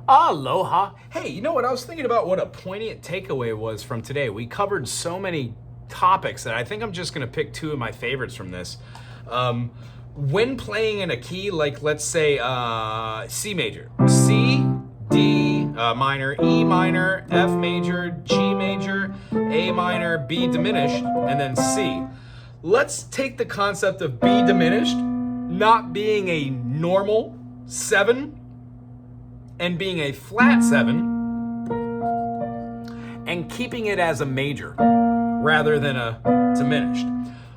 Aloha. Hey, you know what? I was thinking about what a poignant takeaway was from today. We covered so many topics that I think I'm just going to pick two of my favorites from this. When playing in a key, like let's say C major, C, D minor, E minor, F major, G major, A minor, B diminished, and then C. Let's take the concept of B diminished not being a normal 7 and being a flat 7 and keeping it as a major rather than a diminished.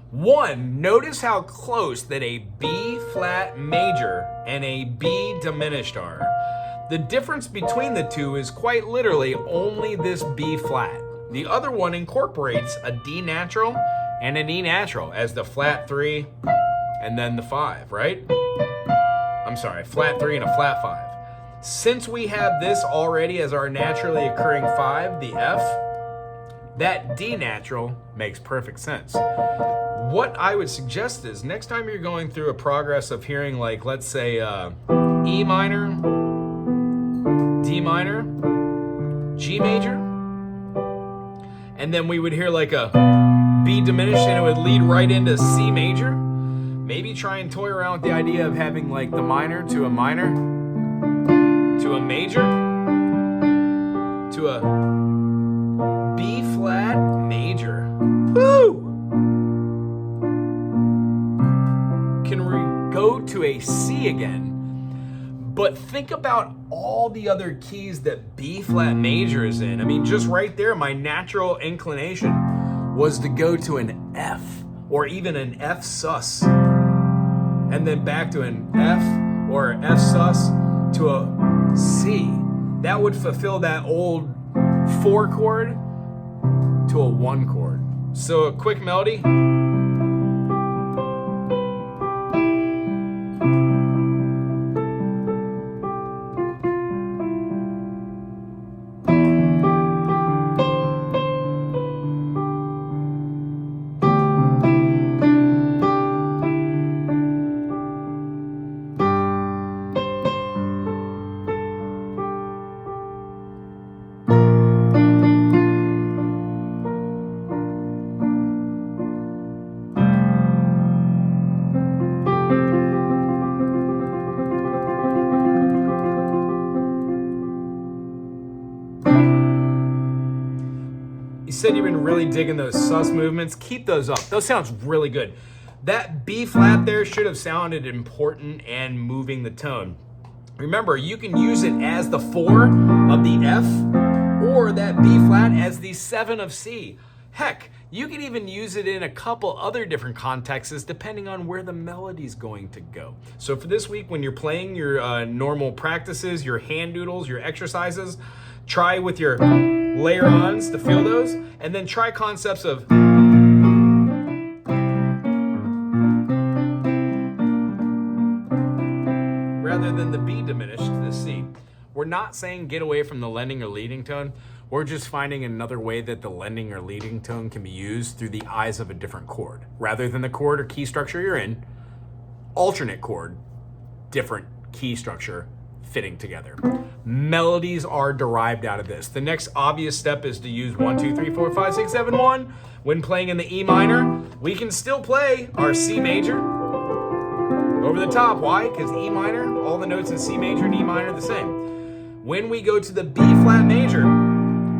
One, notice how close that a B flat major and a B diminished are. The difference between the two is quite literally only this B flat. The other one incorporates a D natural and an E natural as the flat 3 and then the 5, right? I'm sorry, flat 3 and a flat 5. Since we have this already as our naturally occurring 5, the F, that D natural makes perfect sense. What I would suggest is next time you're going through a progress of hearing, like, let's say E minor, D minor, G major, and then we would hear like a B diminished and it would lead right into C major, maybe try and toy around with the idea of having like the minor to a minor, to a major, to a B flat major. Woo! Can we go to a C again? But think about all the other keys that B flat major is in. I mean, just right there, my natural inclination was to go to an F or even an F sus, and then back to an F or F sus to a C. That would fulfill that old 4 chord to a 1 chord. So a quick melody. You said you've been really digging those sus movements. Keep those up. Those sounds really good. That B flat there should have sounded important and moving the tone. Remember, you can use it as the 4 of the F or that B flat as the 7 of C. Heck, you can even use it in a couple other different contexts depending on where the melody's going to go. So for this week, when you're playing your normal practices, your hand doodles, your exercises, try with your layer-ons to feel those, and then try concepts of rather than the B diminished to the C. We're not saying get away from the lending or leading tone. We're just finding another way that the lending or leading tone can be used through the eyes of a different chord. Rather than the chord or key structure you're in, alternate chord, different key structure fitting together. Melodies are derived out of this. The next obvious step is to use 1, 2, 3, 4, 5, 6, 7, 1. When playing in the E minor, we can still play our C major over the top. Why? Because E minor, all the notes in C major and E minor are the same. When we go to the B flat major,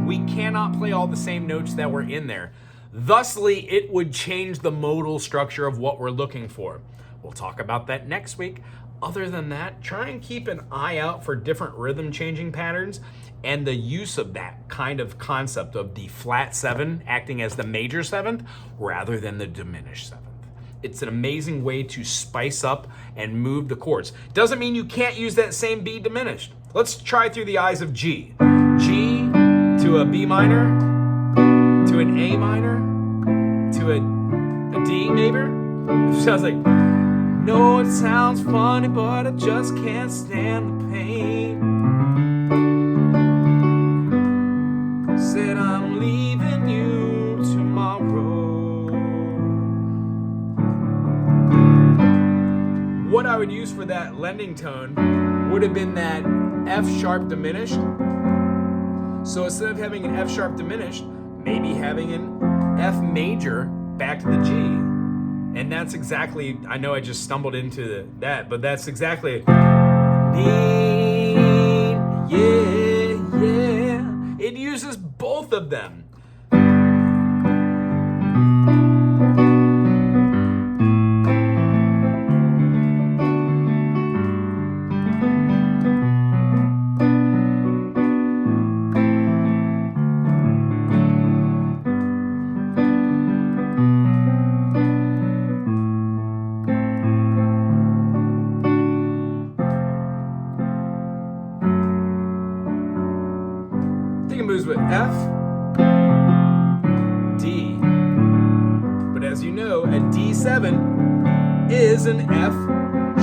we cannot play all the same notes that were in there. Thusly, it would change the modal structure of what we're looking for. We'll talk about that next week. Other than that, try and keep an eye out for different rhythm changing patterns and the use of that kind of concept of the flat 7 acting as the major 7th rather than the diminished 7th. It's an amazing way to spice up and move the chords. Doesn't mean you can't use that same B diminished. Let's try through the eyes of G. G to a B minor, to an A minor, to a D maybe. It sounds like, no, it sounds funny, but I just can't stand the pain. Said I'm leaving you tomorrow. What I would use for that lending tone would have been that F sharp diminished. So instead of having an F sharp diminished, maybe having an F major back to the G. And that's exactly, I know I just stumbled into that, but that's exactly need, yeah. It uses both of them. Moves with F, D, but as you know, a D7 is an F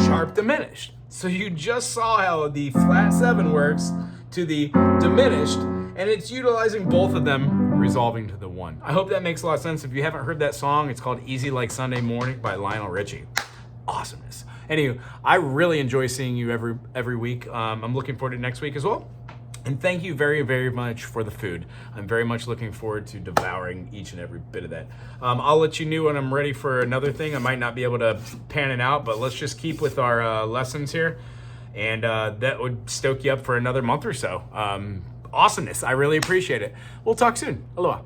sharp diminished. So you just saw how the flat 7 works to the diminished, and it's utilizing both of them, resolving to the 1. I hope that makes a lot of sense. If you haven't heard that song, it's called Easy Like Sunday Morning by Lionel Richie. Awesomeness. Anyway, I really enjoy seeing you every week. I'm looking forward to next week as well. And thank you very, very much for the food. I'm very much looking forward to devouring each and every bit of that. I'll let you know when I'm ready for another thing. I might not be able to pan it out, but let's just keep with our lessons here. And that would stoke you up for another month or so. Awesomeness. I really appreciate it. We'll talk soon. Aloha.